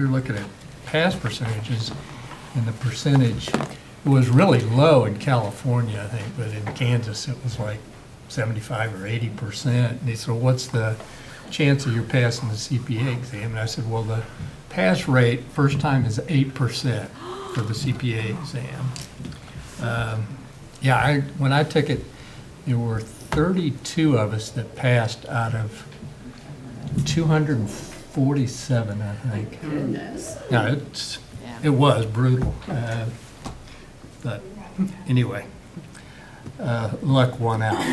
you're looking at pass percentages, and the percentage was really low in California, I think, but in Kansas it was like 75 or 80%. And they said, well, what's the chance of you passing the CPA exam? And I said, well, the pass rate first time is 8% for the CPA exam. Yeah, when I took it, there were 32 of us that passed out of 247, I think. Goodness. Yeah, it was brutal. But anyway, luck won out.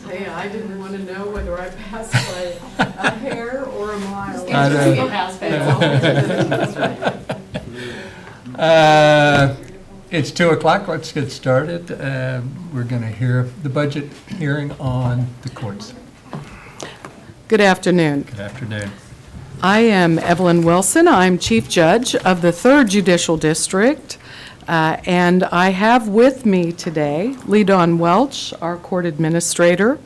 Hey, I didn't want to know whether I passed by a hair or a mile. I know. It's 2 o'clock. Let's get started. We're going to hear the budget hearing on the courts. Good afternoon. Good afternoon. I am Evelyn Wilson. I'm Chief Judge of the 3rd Judicial District, and I have with me today Lee Dawn Welch, our Court Administrator,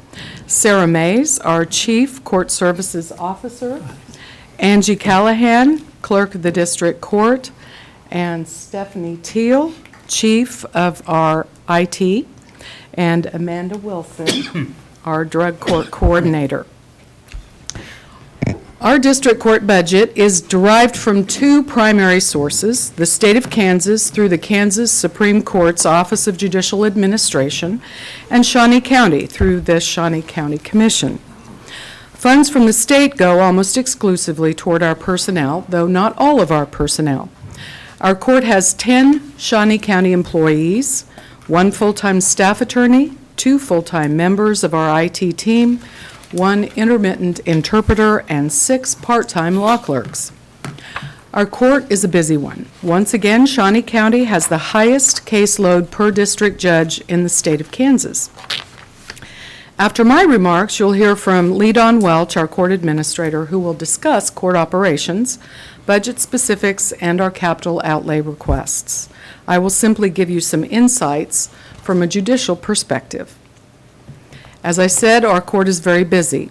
Sarah Mays, our Chief Court Services Officer, Angie Callahan, Clerk of the District Court, and Stephanie Teal, Chief of our IT, and Amanda Wilson, our Drug Court Coordinator. Our district court budget is derived from 2 primary sources: the state of Kansas through the Kansas Supreme Court's Office of Judicial Administration, and Shawnee County through the Shawnee County Commission. Funds from the state go almost exclusively toward our personnel, though not all of our personnel. Our court has 10 Shawnee County employees, 1 full-time staff attorney, 2 full-time members of our IT team, 1 intermittent interpreter, and 6 part-time law clerks. Our court is a busy one. Once again, Shawnee County has the highest caseload per district judge in the state of Kansas. After my remarks, you'll hear from Lee Dawn Welch, our court administrator, who will discuss court operations, budget specifics, and our capital outlay requests. I will simply give you some insights from a judicial perspective. As I said, our court is very busy.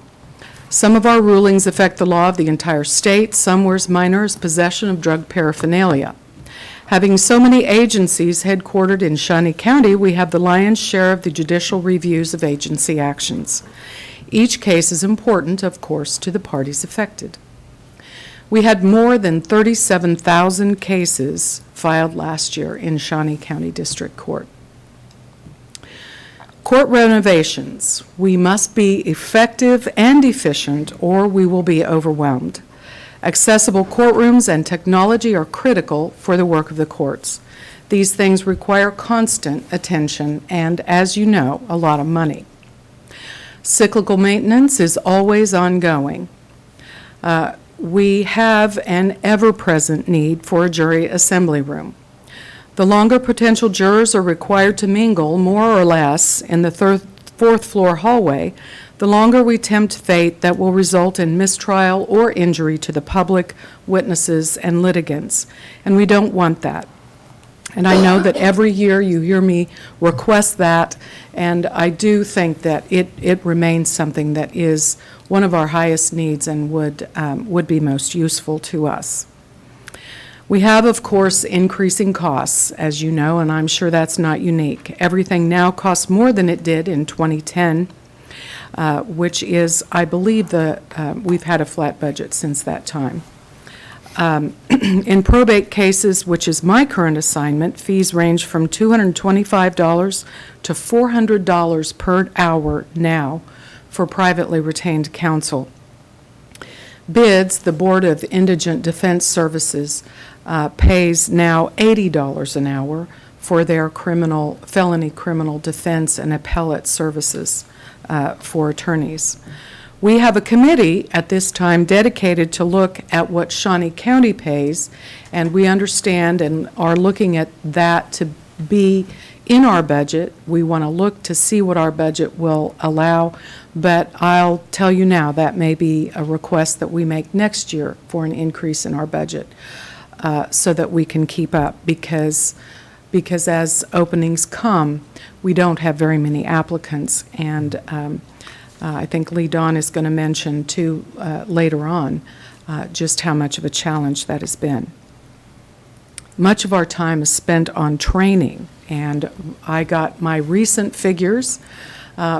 Some of our rulings affect the law of the entire state, some where minors' possession of drug paraphernalia. Having so many agencies headquartered in Shawnee County, we have the lion's share of the judicial reviews of agency actions. Each case is important, of course, to the parties affected. We had more than 37,000 cases filed last year in Shawnee County District Court. Court renovations. We must be effective and efficient, or we will be overwhelmed. Accessible courtrooms and technology are critical for the work of the courts. These things require constant attention and, as you know, a lot of money. Cyclical maintenance is always ongoing. We have an ever-present need for a jury assembly room. The longer potential jurors are required to mingle more or less in the 4th floor hallway, the longer we tempt fate that will result in mistrial or injury to the public, witnesses, and litigants. And we don't want that. And I know that every year you hear me request that, and I do think that it remains something that is one of our highest needs and would be most useful to us. We have, of course, increasing costs, as you know, and I'm sure that's not unique. Everything now costs more than it did in 2010, which is, I believe, we've had a flat budget since that time. In probate cases, which is my current assignment, fees range from $225 to $400 per hour now for privately retained counsel. BIDS, the Board of Indigent Defense Services, pays now $80 an hour for their felony criminal defense and appellate services for attorneys. We have a committee at this time dedicated to look at what Shawnee County pays, and we understand and are looking at that to be in our budget. We want to look to see what our budget will allow, but I'll tell you now that may be a request that we make next year for an increase in our budget so that we can keep up, because as openings come, we don't have very many applicants, and I think Lee Dawn is going to mention too later on just how much of a challenge that has been. Much of our time is spent on training, and I got my recent figures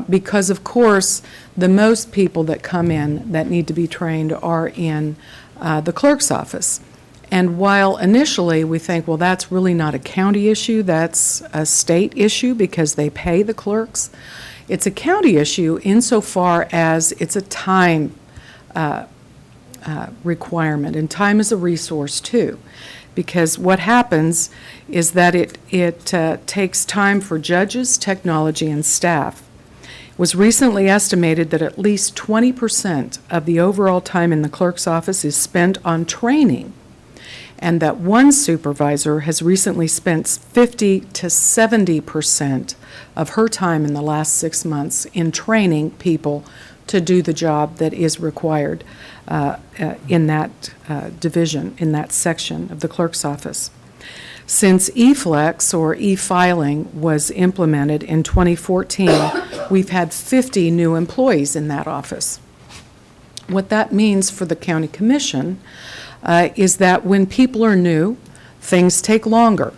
because, of course, the most people that come in that need to be trained are in the clerk's office. And while initially we think, well, that's really not a county issue, that's a state issue because they pay the clerks, it's a county issue insofar as it's a time requirement, and time is a resource too. Because what happens is that it takes time for judges, technology, and staff. It was recently estimated that at least 20% of the overall time in the clerk's office is spent on training, and that one supervisor has recently spent 50 to 70% of her time in the last 6 months in training people to do the job that is required in that division, in that section of the clerk's office. Since eFlex, or e-filing, was implemented in 2014, we've had 50 new employees in that office. What that means for the county commission is that when people are new, things take longer,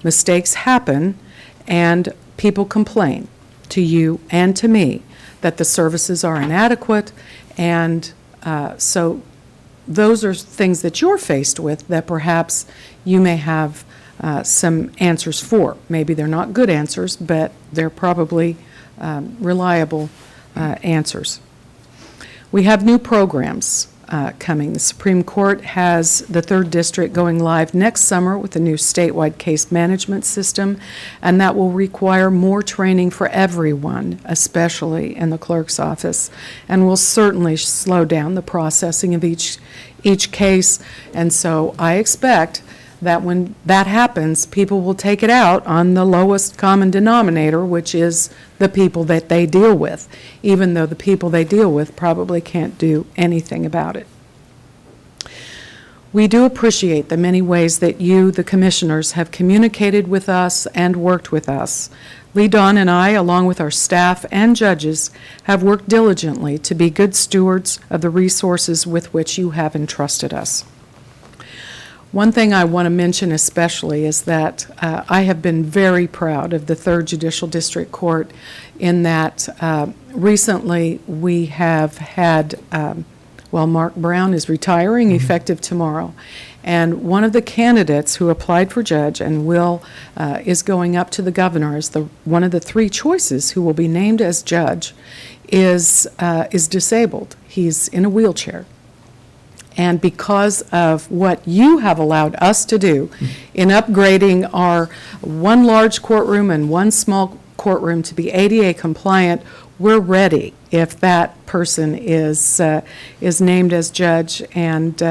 mistakes happen, and people complain to you and to me that the services are inadequate, and so those are things that you're faced with that perhaps you may have some answers for. Maybe they're not good answers, but they're probably reliable answers. We have new programs coming. The Supreme Court has the 3rd District going live next summer with a new statewide case management system, and that will require more training for everyone, especially in the clerk's office, and will certainly slow down the processing of each case. And so I expect that when that happens, people will take it out on the lowest common denominator, which is the people that they deal with, even though the people they deal with probably can't do anything about it. We do appreciate the many ways that you, the commissioners, have communicated with us and worked with us. Lee Dawn and I, along with our staff and judges, have worked diligently to be good stewards of the resources with which you have entrusted us. One thing I want to mention especially is that I have been very proud of the 3rd Judicial District Court in that recently we have had, Mark Brown is retiring effective tomorrow, and one of the candidates who applied for judge and is going up to the governor as one of the 3 choices who will be named as judge is disabled. He's in a wheelchair. And because of what you have allowed us to do in upgrading our one large courtroom and one small courtroom to be ADA compliant, we're ready if that person is named as judge, and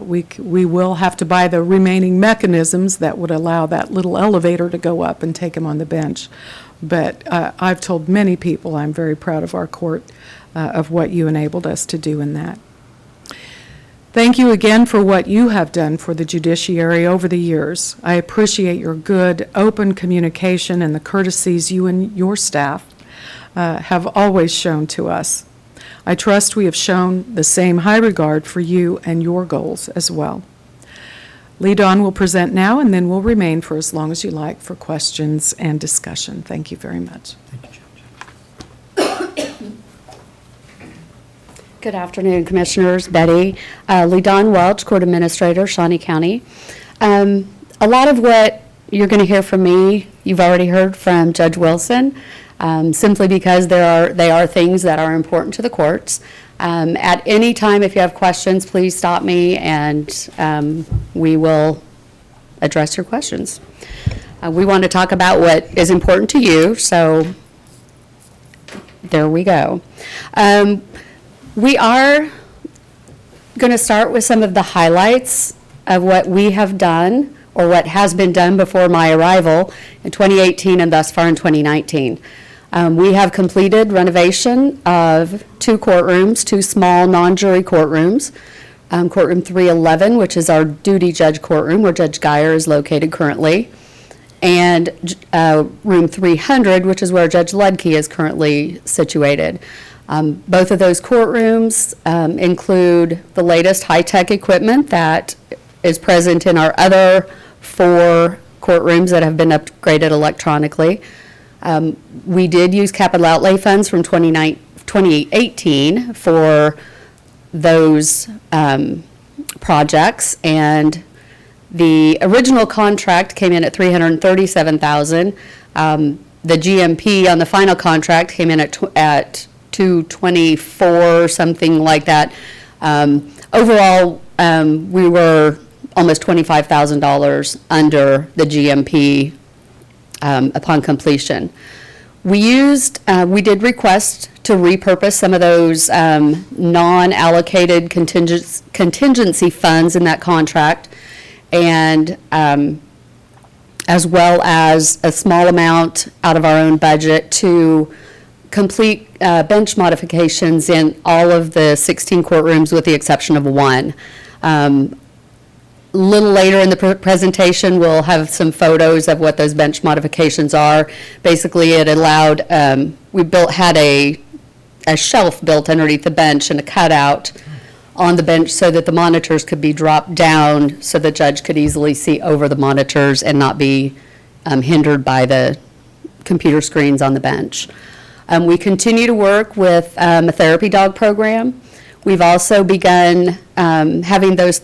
we will have to buy the remaining mechanisms that would allow that little elevator to go up and take him on the bench. But I've told many people I'm very proud of our court, of what you enabled us to do in that. Thank you again for what you have done for the judiciary over the years. I appreciate your good, open communication and the courtesies you and your staff have always shown to us. I trust we have shown the same high regard for you and your goals as well. Lee Dawn will present now, and then we'll remain for as long as you like for questions and discussion. Thank you very much. Thank you, Judge. Good afternoon, Commissioners. Betty. Lee Dawn Welch, Court Administrator, Shawnee County. A lot of what you're going to hear from me, you've already heard from Judge Wilson, simply because they are things that are important to the courts. At any time, if you have questions, please stop me and we will address your questions. We want to talk about what is important to you, so there we go. We are going to start with some of the highlights of what we have done, or what has been done before my arrival in 2018 and thus far in 2019. We have completed renovation of 2 courtrooms, 2 small non-jury courtrooms. Courtroom 311, which is our duty judge courtroom, where Judge Judgeyres is located currently, and room 300, which is where Judge Ludke is currently situated. Both of those courtrooms include the latest high-tech equipment that is present in our other 4 courtrooms that have been upgraded electronically. We did use capital outlay funds from 2018 for those projects, and the original contract came in at $337,000. The GMP on the final contract came in at $224, something like that. Overall, we were almost $25,000 under the GMP upon completion. We did request to repurpose some of those non-allocated contingency funds in that contract, and as well as a small amount out of our own budget to complete bench modifications in all of the 16 courtrooms with the exception of 1. A little later in the presentation, we'll have some photos of what those bench modifications are. Basically, it allowed, we had a shelf built underneath the bench and a cutout on the bench so that the monitors could be dropped down so the judge could easily see over the monitors and not be hindered by the computer screens on the bench. We continue to work with a therapy dog program. We've also begun having those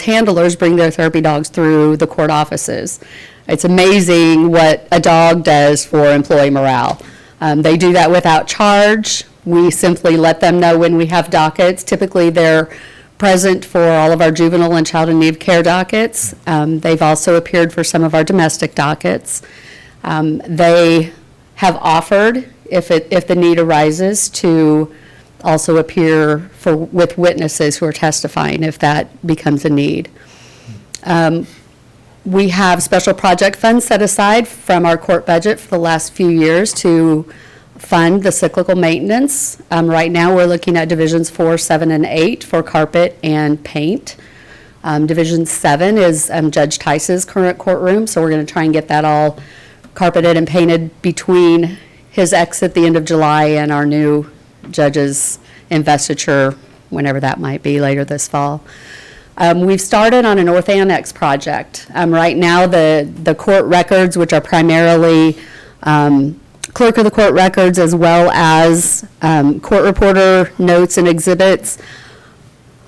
handlers bring their therapy dogs through the court offices. It's amazing what a dog does for employee morale. They do that without charge. We simply let them know when we have dockets. Typically, they're present for all of our juvenile and child in need of care dockets. They've also appeared for some of our domestic dockets. They have offered, if the need arises, to also appear with witnesses who are testifying if that becomes a need. We have special project funds set aside from our court budget for the last few years to fund the cyclical maintenance. Right now, we're looking at Divisions 4, 7, and 8 for carpet and paint. Division 7 is Judge Tice's current courtroom, so we're going to try and get that all carpeted and painted between his exit at the end of July and our new judge's investiture, whenever that might be, later this fall. We've started on a North Annex project. Right now, the court records, which are primarily clerk of the court records as well as court reporter notes and exhibits,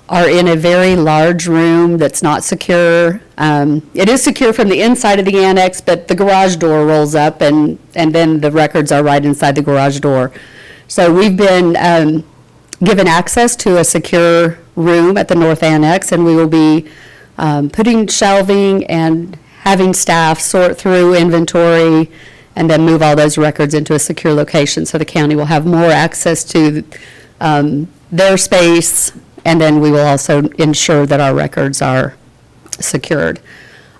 are in a very large room that's not secure. It is secure from the inside of the annex, but the garage door rolls up and then the records are right inside the garage door. So we've been given access to a secure room at the North Annex, and we will be putting shelving and having staff sort through inventory and then move all those records into a secure location so the county will have more access to their space, and then we will also ensure that our records are secured.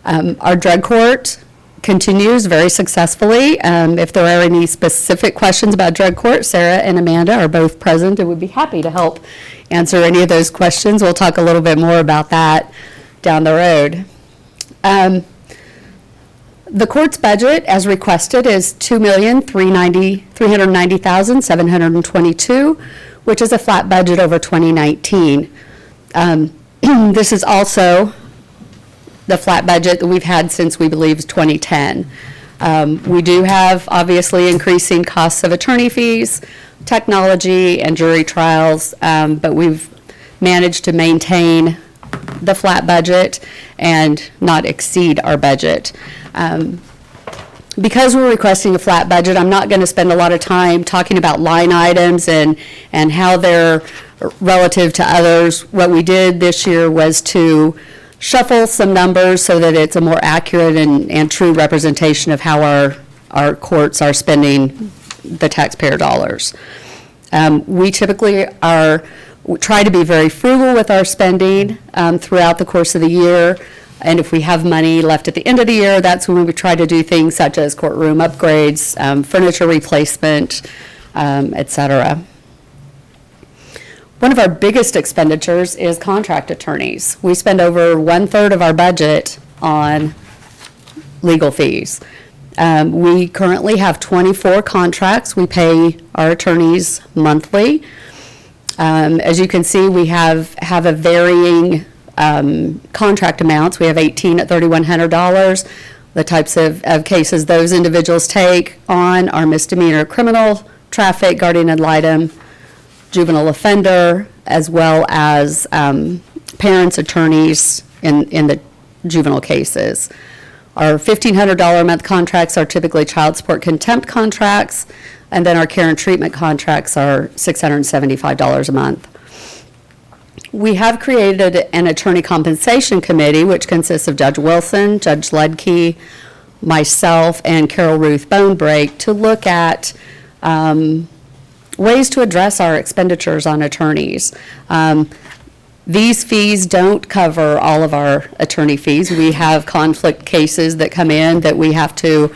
Our drug court continues very successfully. If there are any specific questions about drug court, Sarah and Amanda are both present and would be happy to help answer any of those questions. We'll talk a little bit more about that down the road. The court's budget, as requested, is $2,390,722, which is a flat budget over 2019. This is also the flat budget that we've had since we believe 2010. We do have obviously increasing costs of attorney fees, technology, and jury trials, but we've managed to maintain the flat budget and not exceed our budget. Because we're requesting a flat budget, I'm not going to spend a lot of time talking about line items and how they're relative to others. What we did this year was to shuffle some numbers so that it's a more accurate and true representation of how our courts are spending the taxpayer dollars. We typically try to be very frugal with our spending throughout the course of the year. And if we have money left at the end of the year, that's when we would try to do things such as courtroom upgrades, furniture replacement, et cetera. One of our biggest expenditures is contract attorneys. We spend over 1/3 of our budget on legal fees. We currently have 24 contracts. We pay our attorneys monthly. As you can see, we have a varying contract amounts. We have 18 at $3,100. The types of cases those individuals take on are misdemeanor criminal, traffic, guardian ad litem, juvenile offender, as well as parents, attorneys in the juvenile cases. Our $1,500 a month contracts are typically child support contempt contracts, and then our care and treatment contracts are $675 a month. We have created an attorney compensation committee, which consists of Judge Wilson, Judge Ledke, myself, and Carol Ruth Bonebrake, to look at ways to address our expenditures on attorneys. These fees don't cover all of our attorney fees. We have conflict cases that come in that we have to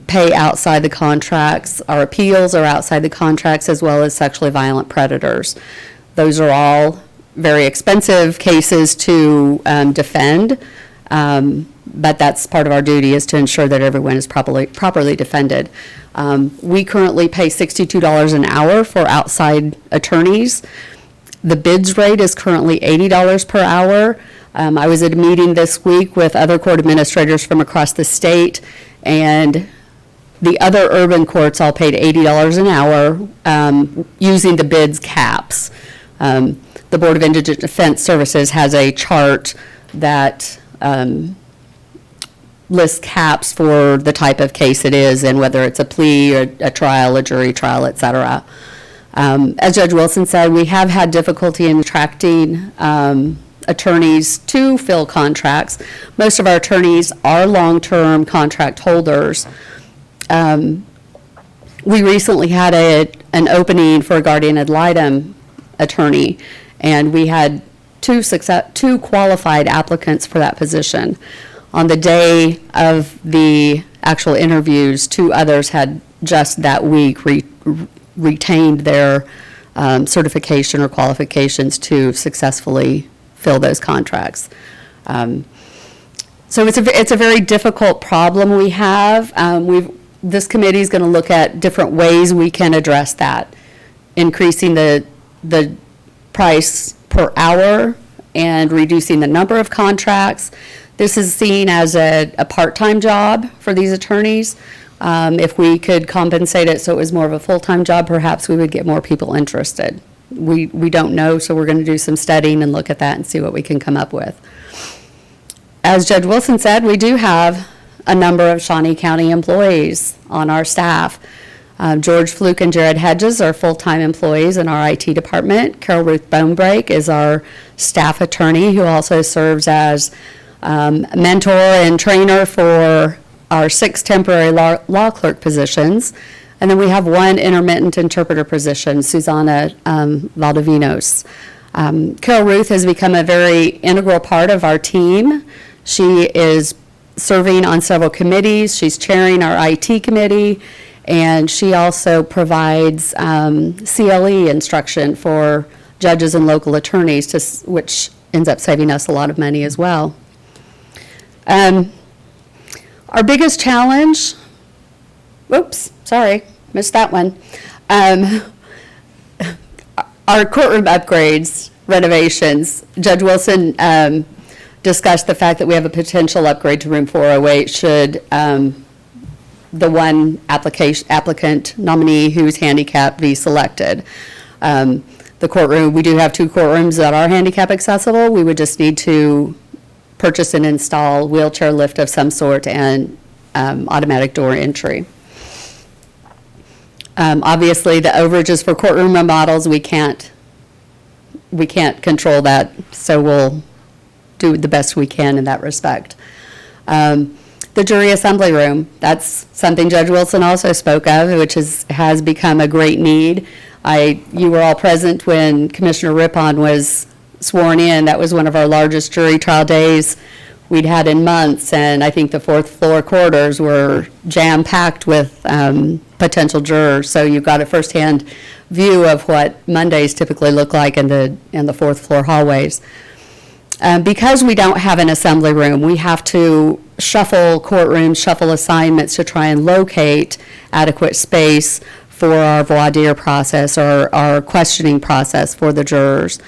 pay outside the contracts. Our appeals are outside the contracts, as well as sexually violent predators. Those are all very expensive cases to defend, but that's part of our duty, is to ensure that everyone is properly defended. We currently pay $62 an hour for outside attorneys. The bids rate is currently $80 per hour. I was at a meeting this week with other court administrators from across the state, and the other urban courts all paid $80 an hour using the bids caps. The Board of Indigent Defense Services has a chart that lists caps for the type of case it is and whether it's a plea, a trial, a jury trial, et cetera. As Judge Wilson said, we have had difficulty in attracting attorneys to fill contracts. Most of our attorneys are long-term contract holders. We recently had an opening for a guardian ad litem attorney, and we had two qualified applicants for that position. On the day of the actual interviews, 2 others had just that week retained their certification or qualifications to successfully fill those contracts. So it's a very difficult problem we have. This committee is going to look at different ways we can address that, increasing the price per hour and reducing the number of contracts. This is seen as a part-time job for these attorneys. If we could compensate it so it was more of a full-time job, perhaps we would get more people interested. We don't know, so we're going to do some studying and look at that and see what we can come up with. As Judge Wilson said, we do have a number of Shawnee County employees on our staff. George Fluke and Jared Hedges are full-time employees in our IT department. Carol Ruth Bonebrake is our staff attorney, who also serves as mentor and trainer for our 6 temporary law clerk positions. And then we have 1 intermittent interpreter position, Susanna Valdivinos. Carol Ruth has become a very integral part of our team. She is serving on several committees. She's chairing our IT committee, and she also provides CLE instruction for judges and local attorneys, which ends up saving us a lot of money as well. Our biggest challenge, whoops, sorry, missed that one. Our courtroom upgrades, renovations. Judge Wilson discussed the fact that we have a potential upgrade to room 408 should the one applicant nominee who's handicapped be selected. The courtroom, we do have 2 courtrooms that are handicap accessible. We would just need to purchase and install wheelchair lift of some sort and automatic door entry. Obviously, the overages for courtroom remodels, we can't control that, so we'll do the best we can in that respect. The jury assembly room, that's something Judge Wilson also spoke of, which has become a great need. You were all present when Commissioner Rippon was sworn in. That was one of our largest jury trial days we'd had in months, and I think the 4th floor corridors were jam-packed with potential jurors, so you got a firsthand view of what Mondays typically look like in the 4th floor hallways. Because we don't have an assembly room, we have to shuffle courtrooms, shuffle assignments to try and locate adequate space for our voir dire process or our questioning process for the jurors.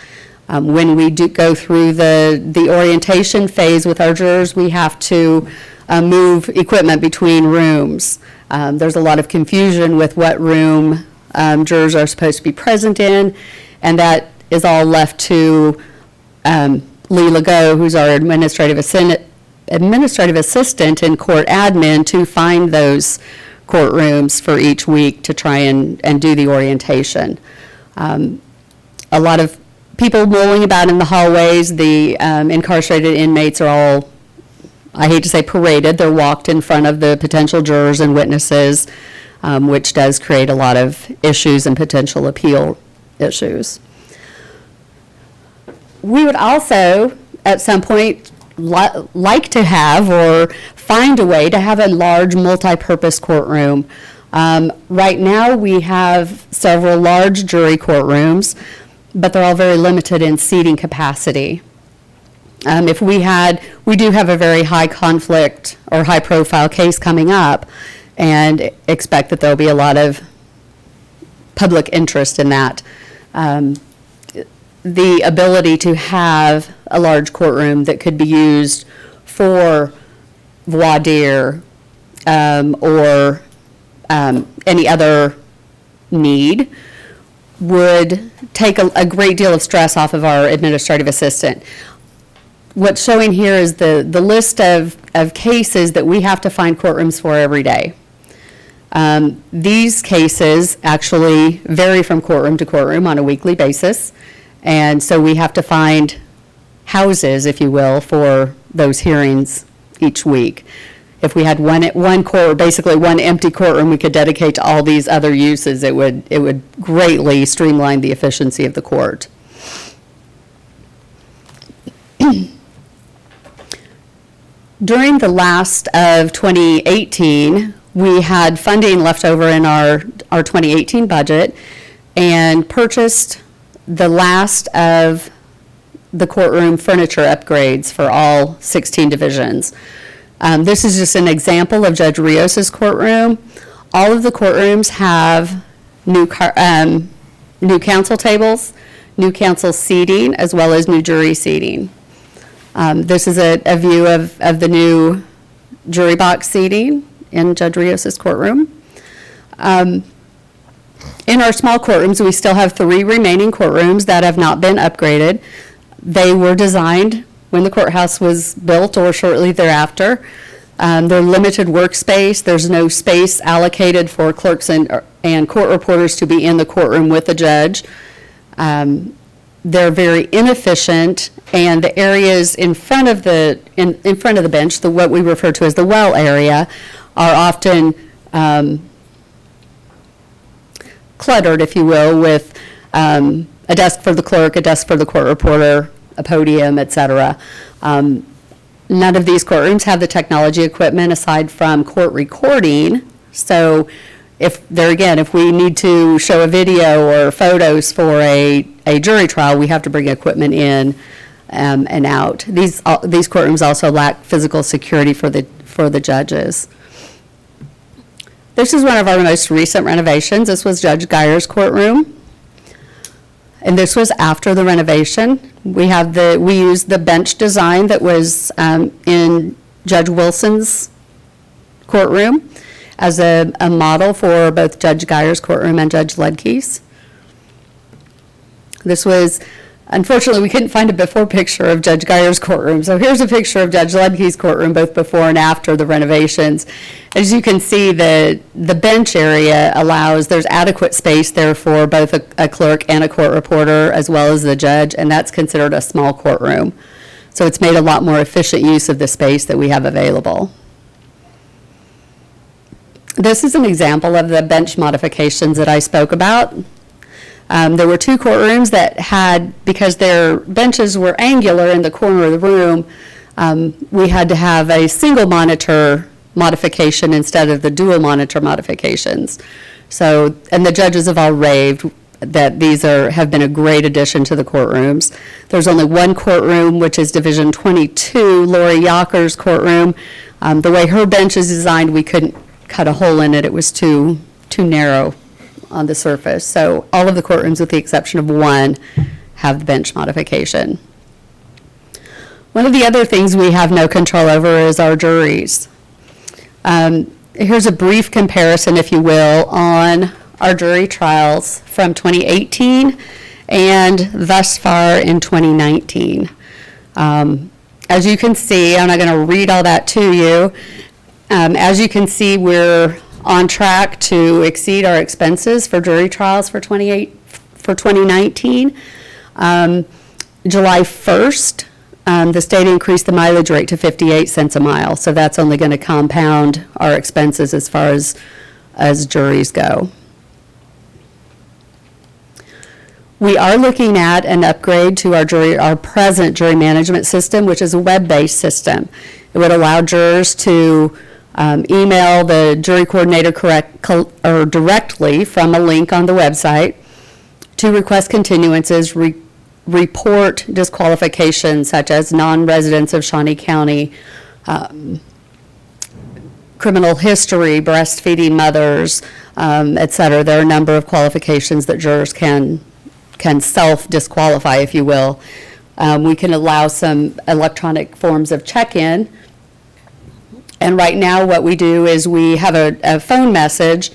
When we do go through the orientation phase with our jurors, we have to move equipment between rooms. There's a lot of confusion with what room jurors are supposed to be present in, and that is all left to Lee Legault, who's our administrative assistant in court admin, to find those courtrooms for each week to try and do the orientation. A lot of people rolling about in the hallways. The incarcerated inmates are all, I hate to say paraded, they're walked in front of the potential jurors and witnesses, which does create a lot of issues and potential appeal issues. We would also, at some point, like to have or find a way to have a large multi-purpose courtroom. Right now, we have several large jury courtrooms, but they're all very limited in seating capacity. We do have a very high conflict or high profile case coming up, and expect that there'll be a lot of public interest in that. The ability to have a large courtroom that could be used for voir dire or any other need would take a great deal of stress off of our administrative assistant. What's showing here is the list of cases that we have to find courtrooms for every day. These cases actually vary from courtroom to courtroom on a weekly basis. And so we have to find houses, if you will, for those hearings each week. If we had one court, basically one empty courtroom we could dedicate to all these other uses, it would greatly streamline the efficiency of the court. During the last of 2018, we had funding left over in our 2018 budget and purchased the last of the courtroom furniture upgrades for all 16 divisions. This is just an example of Judgeyres' courtroom. All of the courtrooms have new counsel tables, new counsel seating, as well as new jury seating. This is a view of the new jury box seating in Judgeyres' courtroom. In our small courtrooms, we still have 3 remaining courtrooms that have not been upgraded. They were designed when the courthouse was built or shortly thereafter. They're limited workspace. There's no space allocated for clerks and court reporters to be in the courtroom with the judge. They're very inefficient, and the areas in front of the bench, what we refer to as the well area, are often cluttered, if you will, with a desk for the clerk, a desk for the court reporter, a podium, etc. None of these courtrooms have the technology equipment aside from court recording. So if we need to show a video or photos for a jury trial, we have to bring equipment in and out. These courtrooms also lack physical security for the judges. This is one of our most recent renovations. This was Judgeyres' courtroom, and this was after the renovation. We used the bench design that was in Judge Wilson's courtroom as a model for both Judgeyres' courtroom and Judge Ledke's. This was, unfortunately, we couldn't find a before picture of Judgeyres' courtroom. So here's a picture of Judge Ledke's courtroom, both before and after the renovations. As you can see, the bench area there's adequate space there for both a clerk and a court reporter, as well as the judge, and that's considered a small courtroom. So it's made a lot more efficient use of the space that we have available. This is an example of the bench modifications that I spoke about. There were 2 courtrooms that had, because their benches were angular in the corner of the room, we had to have a single monitor modification instead of the dual monitor modifications. So, and the judges have all raved that these have been a great addition to the courtrooms. There's only one courtroom, which is Division 22, Lori Yocker's courtroom. The way her bench is designed, we couldn't cut a hole in it. It was too narrow on the surface. So all of the courtrooms, with the exception of one, have the bench modification. One of the other things we have no control over is our juries. Here's a brief comparison, if you will, on our jury trials from 2018 and thus far in 2019. As you can see, I'm not going to read all that to you. As you can see, we're on track to exceed our expenses for jury trials for 2019. July 1st, the state increased the mileage rate to 58 cents a mile, so that's only going to compound our expenses as far as juries go. We are looking at an upgrade to our present jury management system, which is a web-based system. It would allow jurors to email the jury coordinator directly from a link on the website to request continuances, report disqualifications such as non-residents of Shawnee County, criminal history, breastfeeding mothers, et cetera. There are a number of qualifications that jurors can self-disqualify, if you will. We can allow some electronic forms of check-in. And right now what we do is we have a phone message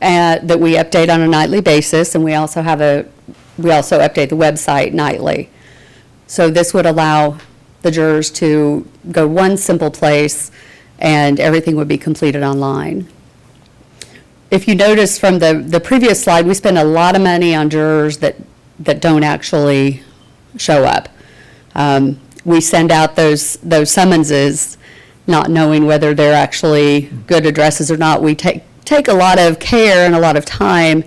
that we update on a nightly basis, and we also update the website nightly. So this would allow the jurors to go one simple place and everything would be completed online. If you notice from the previous slide, we spend a lot of money on jurors that don't actually show up. We send out those summonses not knowing whether they're actually good addresses or not. We take a lot of care and a lot of time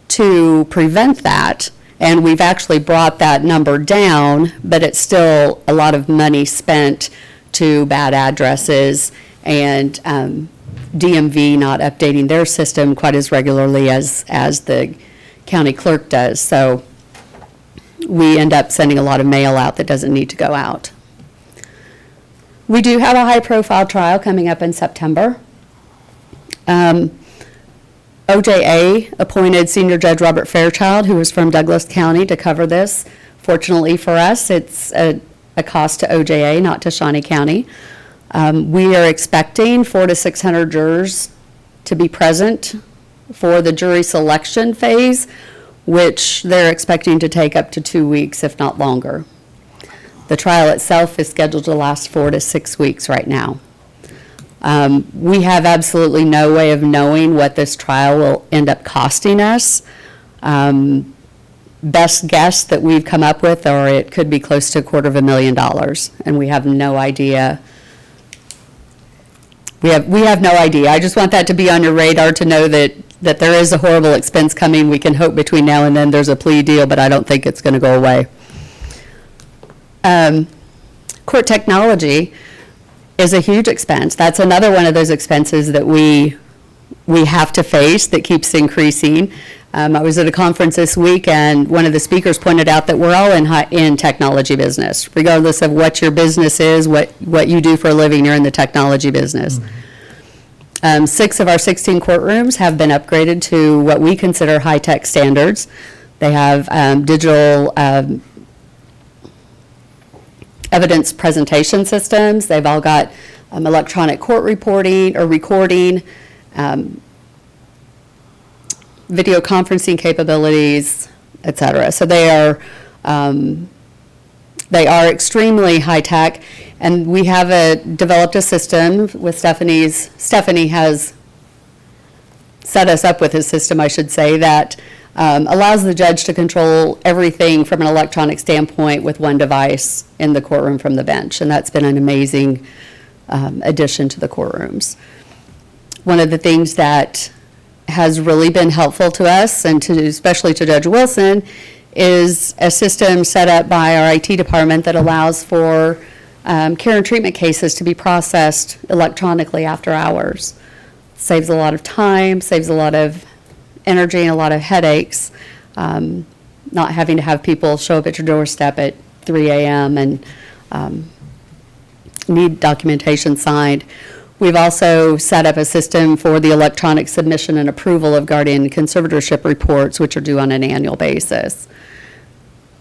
to prevent that, and we've actually brought that number down, but it's still a lot of money spent to bad addresses and DMV not updating their system quite as regularly as the county clerk does. So we end up sending a lot of mail out that doesn't need to go out. We do have a high-profile trial coming up in September. OJA appointed Senior Judge Robert Fairchild, who is from Douglas County, to cover this. Fortunately for us, it's a cost to OJA, not to Shawnee County. We are expecting 400 to 600 jurors to be present for the jury selection phase, which they're expecting to take up to 2 weeks, if not longer. The trial itself is scheduled to last 4 to 6 weeks right now. We have absolutely no way of knowing what this trial will end up costing us. Best guess that we've come up with, or it could be close to $250,000, and we have no idea. We have no idea. I just want that to be on your radar to know that there is a horrible expense coming. We can hope between now and then there's a plea deal, but I don't think it's going to go away. Court technology is a huge expense. That's another one of those expenses that we have to face that keeps increasing. I was at a conference this week, and one of the speakers pointed out that we're all in technology business. Regardless of what your business is, what you do for a living, you're in the technology business. 6 of our 16 courtrooms have been upgraded to what we consider high-tech standards. They have digital evidence presentation systems. They've all got electronic court reporting or recording, video conferencing capabilities, et cetera. So they are extremely high tech, and we have developed a system with Stephanie has set us up with a system, I should say, that allows the judge to control everything from an electronic standpoint with one device in the courtroom from the bench, and that's been an amazing addition to the courtrooms. One of the things that has really been helpful to us, and especially to Judge Wilson, is a system set up by our IT department that allows for care and treatment cases to be processed electronically after hours. Saves a lot of time, saves a lot of energy and a lot of headaches. not having to have people show up at your doorstep at 3 a.m. and need documentation signed. We've also set up a system for the electronic submission and approval of guardian conservatorship reports, which are due on an annual basis.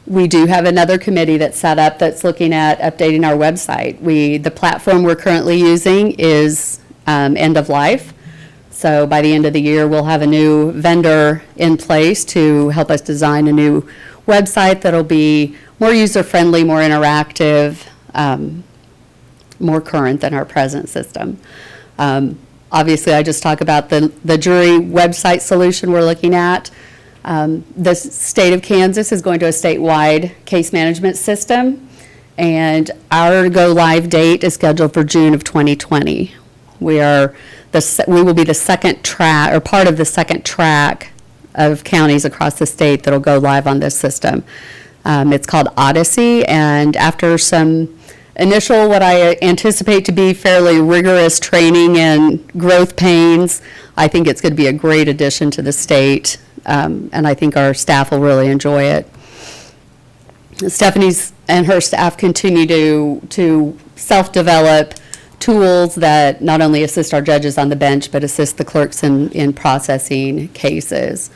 We do have another committee that's set up that's looking at updating our website. The platform we're currently using is end of life. So by the end of the year, we'll have a new vendor in place to help us design a new website that'll be more user-friendly, more interactive, more current than our present system. Obviously, I just talked about the jury website solution we're looking at. The state of Kansas is going to a statewide case management system, and our go-live date is scheduled for June of 2020. We will be the second track, or part of the second track of counties across the state that'll go live on this system. It's called Odyssey, and after some initial, what I anticipate to be fairly rigorous training and growth pains, I think it's going to be a great addition to the state, and I think our staff will really enjoy it. Stephanie's and her staff continue to self-develop tools that not only assist our judges on the bench, but assist the clerks in processing cases.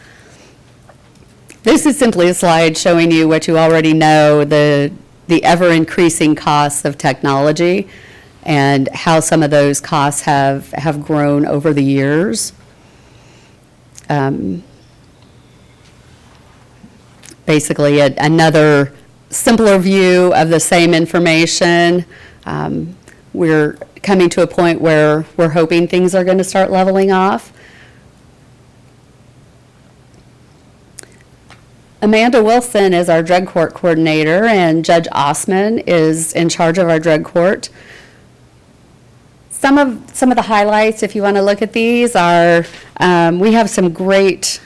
This is simply a slide showing you what you already know, the ever-increasing costs of technology and how some of those costs have grown over the years. Basically, another simpler view of the same information. We're coming to a point where we're hoping things are going to start leveling off. Amanda Wilson is our drug court coordinator, and Judge Ausmus is in charge of our drug court. Some of the highlights, if you want to look at these, are we have some great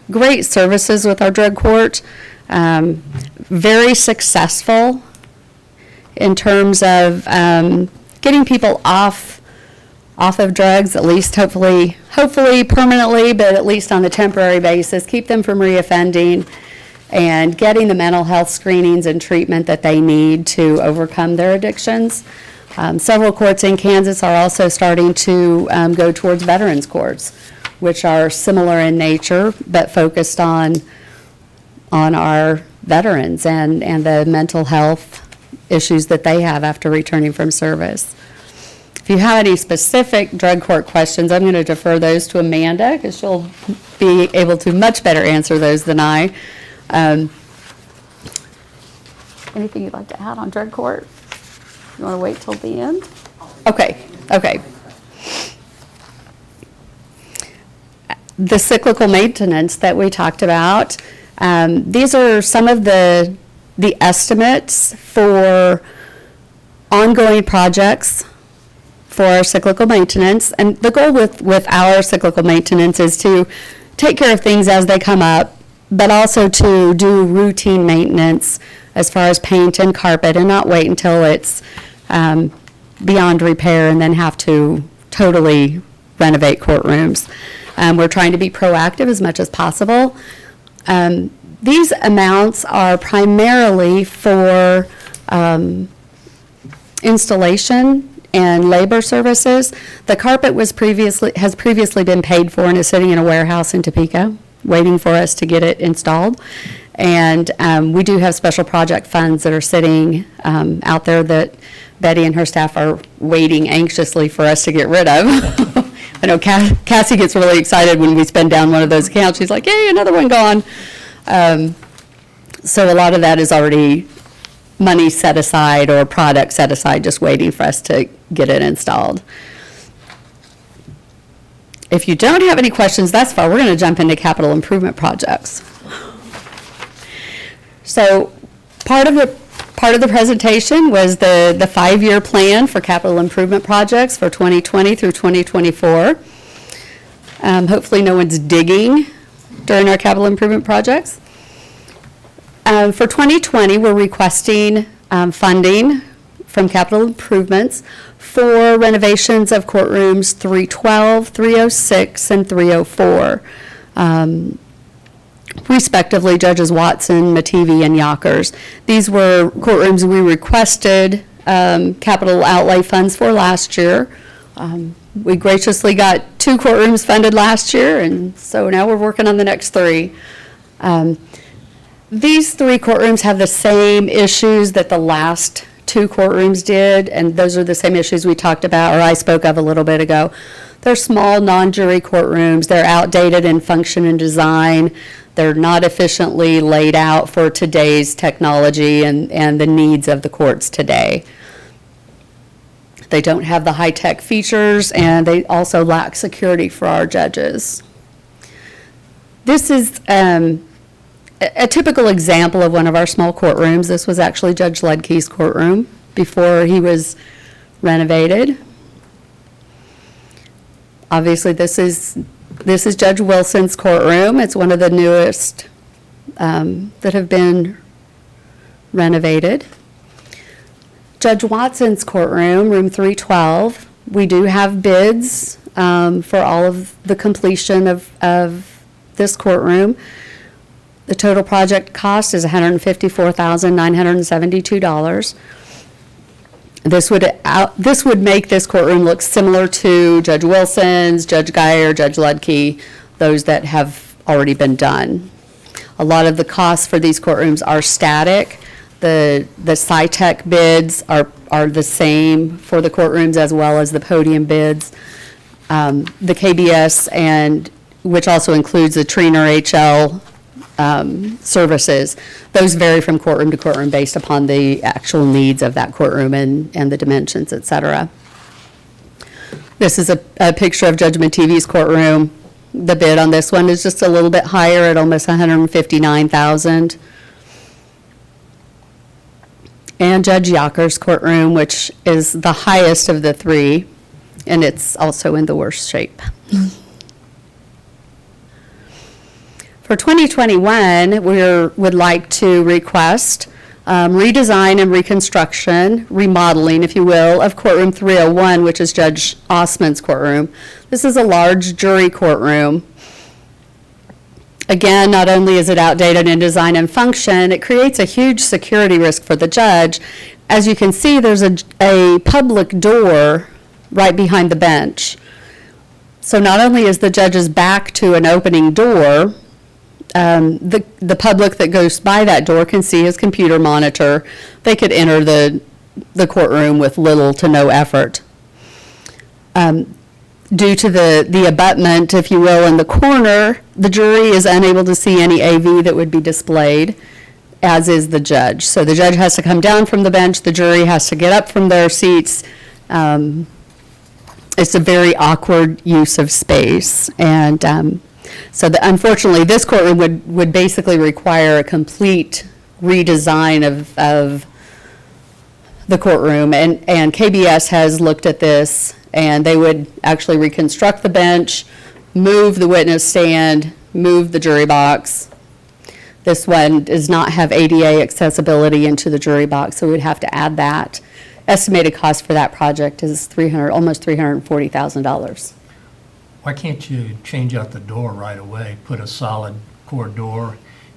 services with our drug court. Very successful in terms of getting people off of drugs, at least hopefully permanently, but at least on a temporary basis, keep them from reoffending, and getting the mental health screenings and treatment that they need to overcome their addictions. Several courts in Kansas are also starting to go towards veterans courts, which are similar in nature, but focused on our veterans and the mental health issues that they have after returning from service. If you have any specific drug court questions, I'm going to defer those to Amanda, because she'll be able to much better answer those than I. Anything you'd like to add on drug court? You want to wait till the end? Okay. The cyclical maintenance that we talked about, these are some of the estimates for ongoing projects for our cyclical maintenance. And the goal with our cyclical maintenance is to take care of things as they come up, but also to do routine maintenance as far as paint and carpet, and not wait until it's beyond repair and then have to totally renovate courtrooms. We're trying to be proactive as much as possible. These amounts are primarily for installation and labor services. The carpet has previously been paid for and is sitting in a warehouse in Topeka, waiting for us to get it installed. And we do have special project funds that are sitting out there that Betty and her staff are waiting anxiously for us to get rid of. I know Cassie gets really excited when we spend down one of those accounts. She's like, yay, another one gone. So a lot of that is already money set aside or product set aside, just waiting for us to get it installed. If you don't have any questions thus far, we're going to jump into capital improvement projects. So part of the presentation was the 5-year plan for capital improvement projects for 2020 through 2024. Hopefully no one's digging during our capital improvement projects. For 2020, we're requesting funding from capital improvements for renovations of courtrooms 312, 306, and 304. respectively, Judges Watson, Mateve, and Judgeyres. These were courtrooms we requested capital outlay funds for last year. We graciously got 2 courtrooms funded last year, and so now we're working on the next 3. These 3 courtrooms have the same issues that the last 2 courtrooms did, and those are the same issues we talked about, or I spoke of a little bit ago. They're small, non-jury courtrooms. They're outdated in function and design. They're not efficiently laid out for today's technology and the needs of the courts today. They don't have the high-tech features, and they also lack security for our judges. This is a typical example of one of our small courtrooms. This was actually Judge Ledke's courtroom before he was renovated. Obviously, this is Judge Wilson's courtroom. It's one of the newest that have been renovated. Judge Watson's courtroom, room 312, we do have bids for all of the completion of this courtroom. The total project cost is $154,972. This would make this courtroom look similar to Judge Wilson's, Judge Judgeyres, Judge Ledke, those that have already been done. A lot of the costs for these courtrooms are static. The SciTech bids are the same for the courtrooms as well as the podium bids. The KBS, and which also includes the Trina HL services, those vary from courtroom to courtroom based upon the actual needs of that courtroom and the dimensions, et cetera. This is a picture of Judge Mateve's courtroom. The bid on this one is just a little bit higher at almost $159,000. And Judge Judgeyres' courtroom, which is the highest of the 3, and it's also in the worst shape. For 2021, we would like to request redesign and reconstruction, remodeling, if you will, of courtroom 301, which is Judge Ausmus's courtroom. This is a large jury courtroom. Again, not only is it outdated in design and function, it creates a huge security risk for the judge. As you can see, there's a public door right behind the bench. So not only is the judge's back to an opening door, the public that goes by that door can see his computer monitor. They could enter the courtroom with little to no effort. Due to the abutment, if you will, in the corner, the jury is unable to see any AV that would be displayed, as is the judge. So the judge has to come down from the bench, the jury has to get up from their seats. It's a very awkward use of space, and so unfortunately, this courtroom would basically require a complete redesign of the courtroom, and KBS has looked at this, and they would actually reconstruct the bench, move the witness stand, move the jury box. This one does not have ADA accessibility into the jury box, so we'd have to add that. Estimated cost for that project is almost $340,000. Why can't you change out the door right away, put a solid core door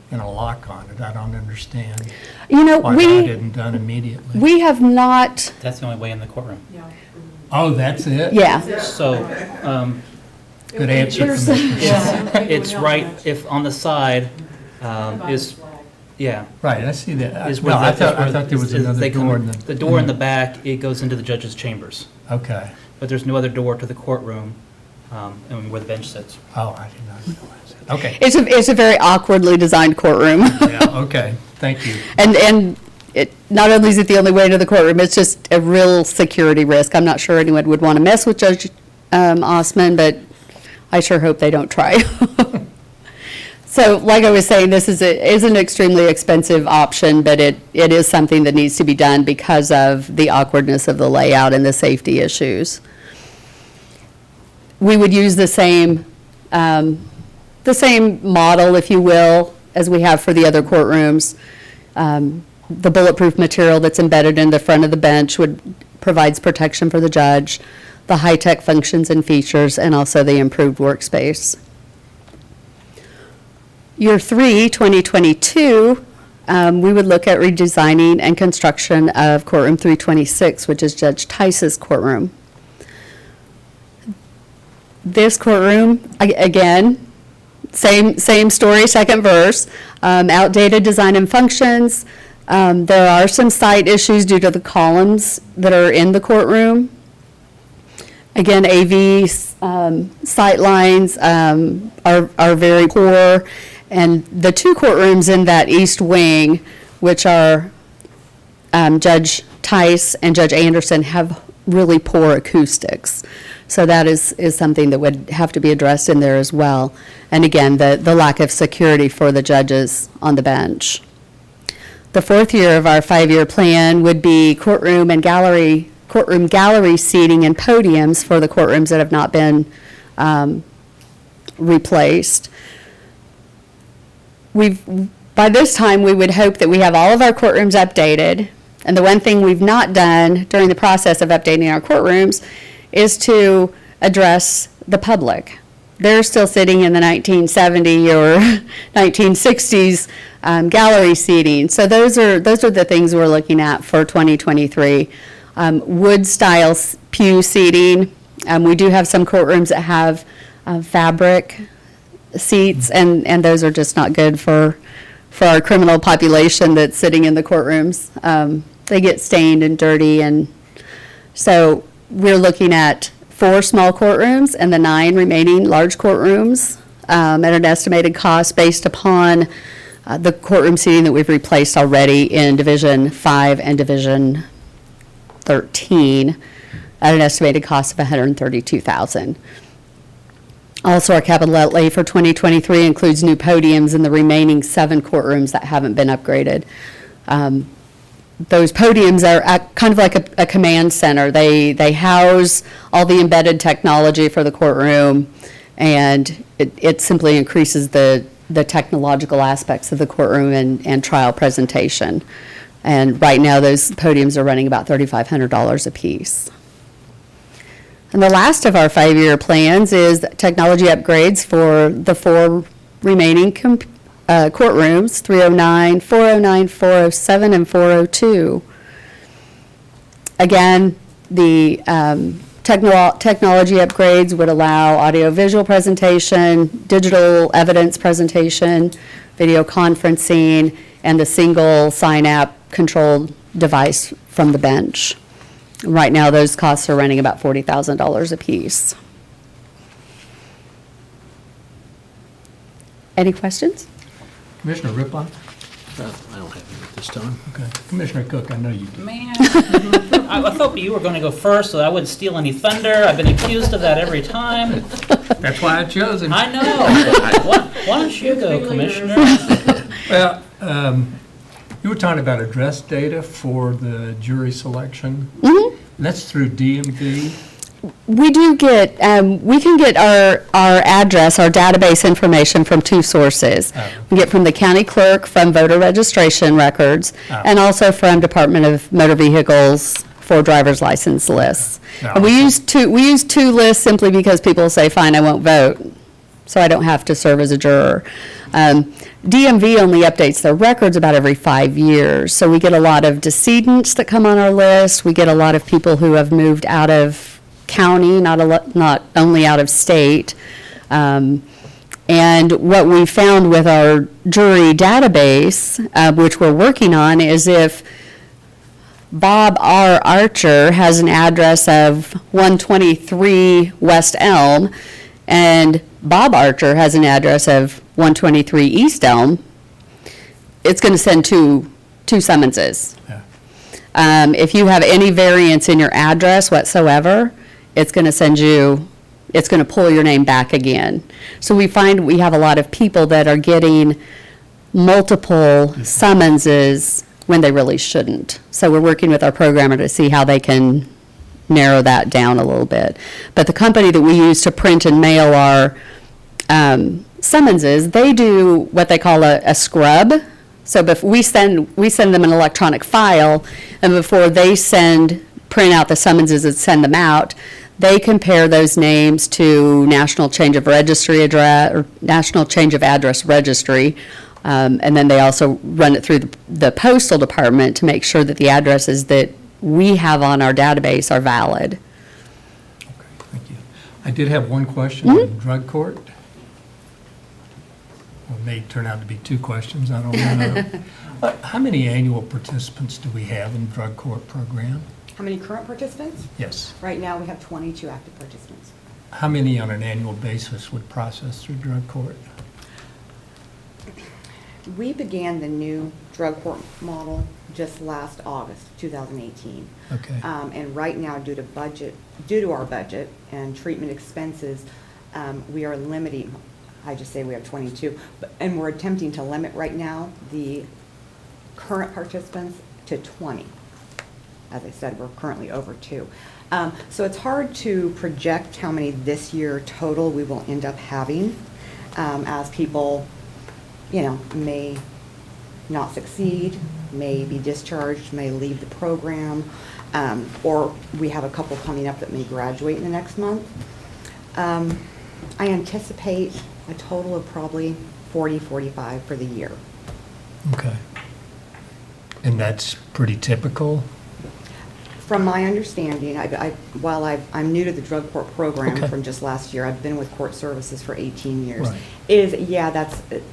and a lock on it? I don't understand You know, why that isn't done immediately. we have not, That's the only way in the courtroom. Yeah. Oh, that's it? yeah. So, Good answer, Here's- Commissioner. it's right, if on the side, is, yeah. Right, I see that. is No, where I the- thought is there was is another they come- door in the. The door in the back, it goes into the judge's chambers, Okay. but there's no other door to the courtroom, and where the bench sits. Oh, I did not realize that. Okay. It's a very awkwardly designed courtroom. Yeah, okay, thank you. And it, not only is it the only way to the courtroom, it's just a real security risk. I'm not sure anyone would want to mess with Judge Ausmus, but I sure hope they don't try. So like I was saying, this is an extremely expensive option, but it is something that needs to be done because of the awkwardness of the layout and the safety issues. We would use the same model, if you will, as we have for the other courtrooms. The bulletproof material that's embedded in the front of the bench provides protection for the judge, the high-tech functions and features, and also the improved workspace. Year 3, 2022, we would look at redesigning and construction of Courtroom 326, which is Judge Tice's courtroom. This courtroom, again, same story, second verse, outdated design and functions. There are some site issues due to the columns that are in the courtroom. Again, AV sight lines are very poor, and the two courtrooms in that east wing, which are Judge Tice and Judge Anderson, have really poor acoustics. So that is something that would have to be addressed in there as well. And again, the lack of security for the judges on the bench. The fourth year of our 5-year plan would be courtroom gallery seating and podiums for the courtrooms that have not been replaced. By this time, we would hope that we have all of our courtrooms updated. And the one thing we've not done during the process of updating our courtrooms is to address the public. They're still sitting in the 1970 or 1960s gallery seating. So those are the things we're looking at for 2023. Wood-style pew seating. We do have some courtrooms that have fabric seats, and those are just not good for our criminal population that's sitting in the courtrooms. They get stained and dirty, and so we're looking at 4 small courtrooms and the 9 remaining large courtrooms at an estimated cost based upon the courtroom seating that we've replaced already in Division 5 and Division 13 at an estimated cost of $132,000. Also, our capital outlay for 2023 includes new podiums in the remaining 7 courtrooms that haven't been upgraded. Those podiums are kind of like a command center. They house all the embedded technology for the courtroom, and it simply increases the technological aspects of the courtroom and trial presentation. And right now, those podiums are running about $3,500 a piece. And the last of our 5-year plans is technology upgrades for the 4 remaining courtrooms, 309, 409, 407, and 402. Again, the technology upgrades would allow audio-visual presentation, digital evidence presentation, video conferencing, and the single sign-app controlled device from the bench. Right now, those costs are running about $40,000 a piece. Any questions? Commissioner Rippon? I don't have any at this time. Okay. Commissioner Cook, I know you do. Man, I thought you were going to go first, so I wouldn't steal any thunder. I've been accused of that every time. That's why I chose him. I know. Why don't you go, Commissioner? Well, you were talking about address data for the jury selection. Mm-hmm. That's through DMV. We do get, we can get our address, our database information from 2 sources. Oh. We get from the county clerk, from voter registration records, Oh. and also from Department of Motor Vehicles for driver's license lists. Oh, And we okay. use two lists simply because people say, fine, I won't vote, so I don't have to serve as a juror. DMV only updates their records about every 5 years, so we get a lot of decedents that come on our list. We get a lot of people who have moved out of county, not only out of state. And what we found with our jury database, which we're working on, is if Bob R. Archer has an address of 123 West Elm, and Bob Archer has an address of 123 East Elm, it's going to send two summonses. Yeah. If you have any variance in your address whatsoever, it's going to send you, it's going to pull your name back again. So we find we have a lot of people that are getting multiple summonses when they really shouldn't. So we're working with our programmer to see how they can narrow that down a little bit. But the company that we use to print and mail our summonses, they do what they call a scrub. So we send them an electronic file, and before they print out the summonses and send them out, They compare those names to National Change of Registry address, or National Change of Address Registry. And then they also run it through the postal department to make sure that the addresses that we have on our database are valid. Okay, thank you. I did have one question on drug court. Well, it may turn out to be two questions, I don't know. How many annual participants do we have in the drug court program? How many current participants? Yes. Right now, we have 22 active participants. How many on an annual basis would process through drug court? We began the new drug court model just last August, 2018. Okay. And right now, due to our budget and treatment expenses, we are limiting, I just say we have 22, and we're attempting to limit right now the current participants to 20. As I said, we're currently over 2. So it's hard to project how many this year total we will end up having, as people, may not succeed, may be discharged, may leave the program, or we have a couple coming up that may graduate in the next month. I anticipate a total of probably 40, 45 for the year. Okay. And that's pretty typical? From my understanding, while I'm new to the drug court program Okay. from just last year, I've been with court services for 18 years. Right. It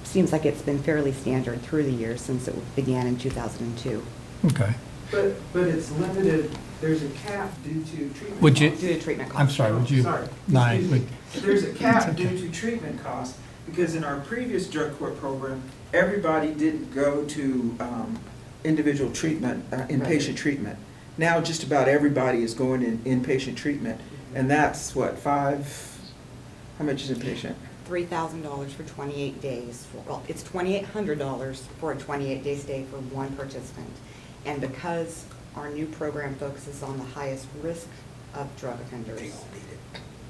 seems like it's been fairly standard through the years since it began in 2002. Okay. But it's limited, there's a cap due to treatment Would you- costs. Due to treatment costs. I'm sorry, would you? Sorry. No, Excuse me. would- There's a It's cap okay. due to treatment costs, because in our previous drug court program, everybody didn't go to individual treatment, inpatient treatment. Now, just about everybody is going in inpatient treatment, and that's what, how much is inpatient? $3,000 for 28 days. Well, it's $2,800 for a 28-day stay for one participant. And because our new program focuses on the highest risk of drug offenders,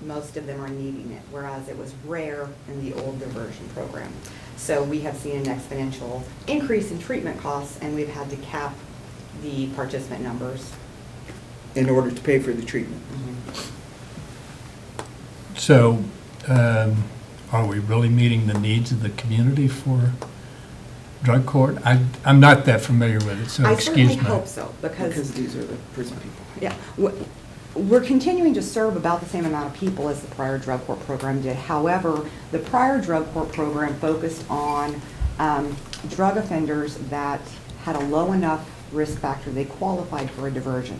most of them are needing it, whereas it was rare in the old diversion program. So we have seen an exponential increase in treatment costs, and we've had to cap the participant numbers. In order to pay for the treatment. So, are we really meeting the needs of the community for drug court? I'm not that familiar with it, so I excuse me. certainly hope so, Because these are the prison people. Yeah, we're continuing to serve about the same amount of people as the prior drug court program did. However, the prior drug court program focused on drug offenders that had a low enough risk factor they qualified for a diversion.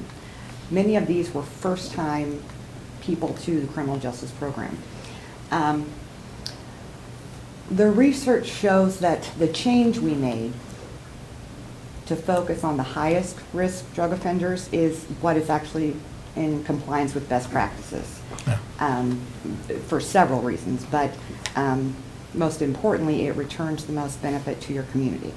Many of these were first-time people to the criminal justice program. The research shows that the change we made to focus on the highest risk drug offenders is what is actually in compliance with best practices, for several reasons, but most importantly, it returns the most benefit to your community.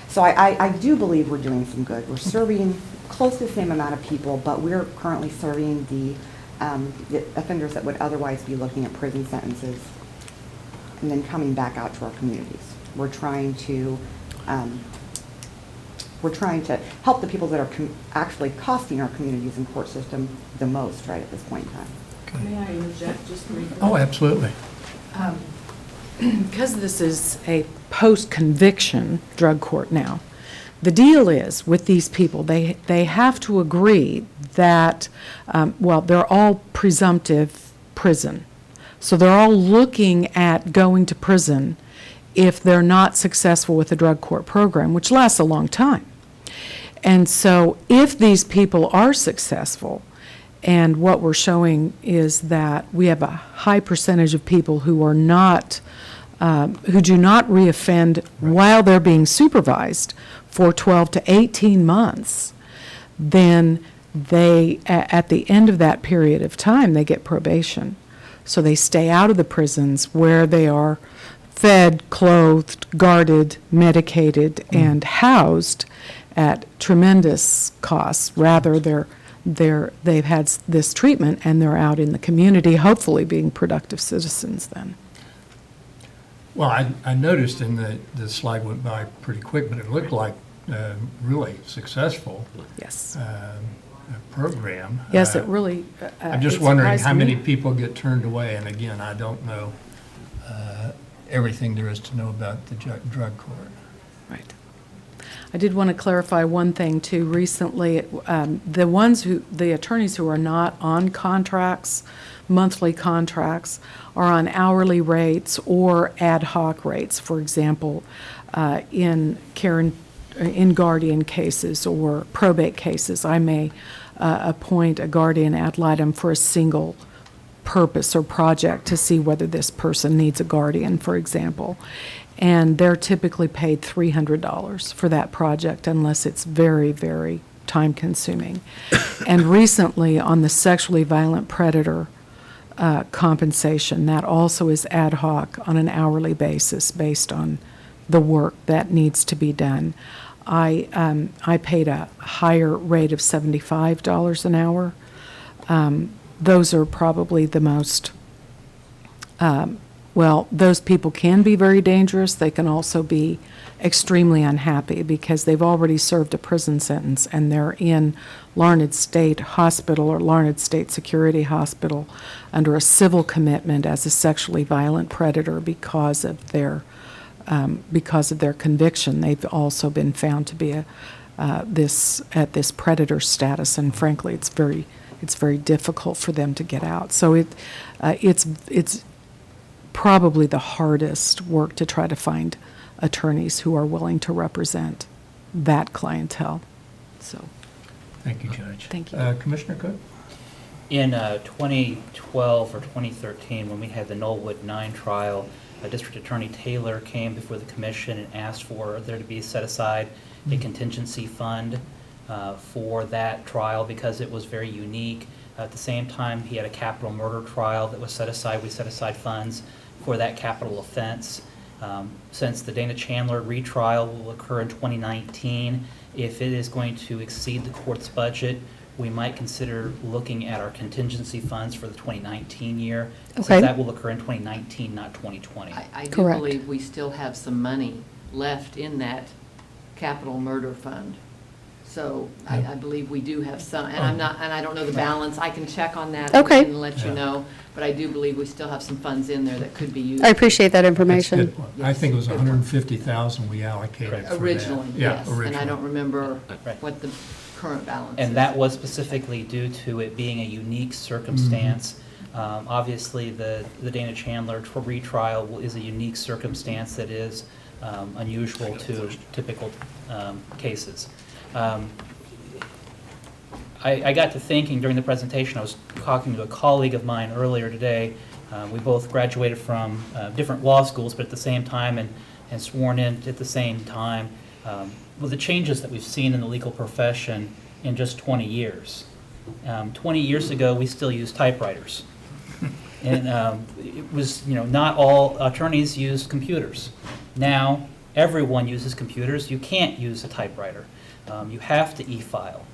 So I do believe we're doing some good. We're serving close to the same amount of people, but we're currently serving the offenders that would otherwise be looking at prison sentences and then coming back out to our communities. We're trying to help the people that are actually costing our communities and court system the most right at this point in time. Okay. May I interject just briefly? Oh, absolutely. Because this is a post-conviction drug court now, the deal is with these people, they have to agree that, they're all presumptive prison. So they're all looking at going to prison if they're not successful with the drug court program, which lasts a long time. And so if these people are successful, and what we're showing is that we have a high percentage of people who are not, who do not reoffend while they're being supervised for 12 to 18 months, then they, at the end of that period of time, they get probation. So they stay out of the prisons where they are fed, clothed, guarded, medicated, and housed at tremendous costs. Rather, they've had this treatment and they're out in the community, hopefully being productive citizens then. Well, I noticed in the slide went by pretty quick, but it looked like really successful. Yes. program. Yes, it really. I'm just it wondering surprised how many me. people get turned away, and again, I don't know everything there is to know about the drug court. Right. I did want to clarify one thing too. Recently, the attorneys who are not on contracts, monthly contracts, are on hourly rates or ad hoc rates. For example, in guardian cases or probate cases, I may appoint a guardian ad litem for a single purpose or project to see whether this person needs a guardian, for example. And they're typically paid $300 for that project unless it's very, very time-consuming. And recently, on the sexually violent predator compensation, that also is ad hoc on an hourly basis based on the work that needs to be done. I paid a higher rate of $75 an hour. Those are probably the most, those people can be very dangerous. They can also be extremely unhappy because they've already served a prison sentence and they're in Larned State Hospital or Larned State Security Hospital under a civil commitment as a sexually violent predator because of their conviction. They've also been found to be this predator status, and frankly, it's very difficult for them to get out. So it's probably the hardest work to try to find attorneys who are willing to represent that clientele. So, Thank you, Judge. Thank you. Commissioner Cook? In 2012 or 2013, when we had the Knollwood 9 trial, District Attorney Taylor came before the commission and asked for there to be set aside a contingency fund for that trial because it was very unique. At the same time, he had a capital murder trial that was set aside. We set aside funds for that capital offense. Since the Dana Chandler retrial will occur in 2019, if it is going to exceed the court's budget, we might consider looking at our contingency funds for the 2019 year. Okay. Since that will occur in 2019, not 2020. I do Correct. believe we still have some money left in that capital murder fund. So I believe we do have some, and I don't know the balance. I can check on that Okay. and let you know. But I do believe we still have some funds in there that could be used. I appreciate that That's information. good. I think it was 150,000 we allocated for that. Originally, Yeah, yes. And I originally. don't remember Right. what the current balance is. And that was specifically due to it being a unique circumstance. Obviously, the Dana Chandler retrial is a unique circumstance that is unusual to typical cases. I got to thinking during the presentation, I was talking to a colleague of mine earlier today. We both graduated from different law schools, but at the same time and sworn in at the same time. With the changes that we've seen in the legal profession in just 20 years. 20 years ago, we still used typewriters. And it was, not all attorneys used computers. Now, everyone uses computers. You can't use a typewriter. You have to e-file.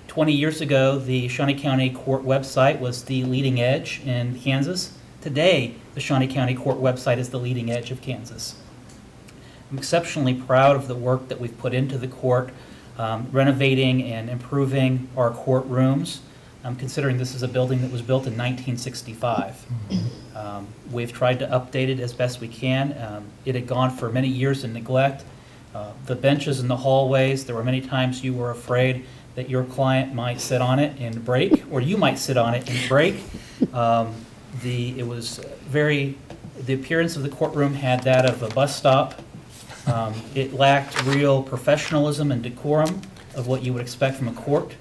20 years ago, the Shawnee County Court website was the leading edge in Kansas. Today, the Shawnee County Court website is the leading edge of Kansas. I'm exceptionally proud of the work that we've put into the court, renovating and improving our courtrooms. Considering this is a building that was built in 1965. We've tried to update it as best we can. It had gone for many years in neglect. The benches in the hallways, there were many times you were afraid that your client might sit on it and break, or you might sit on it and break. The appearance of the courtroom had that of a bus stop. It lacked real professionalism and decorum of what you would expect from a court.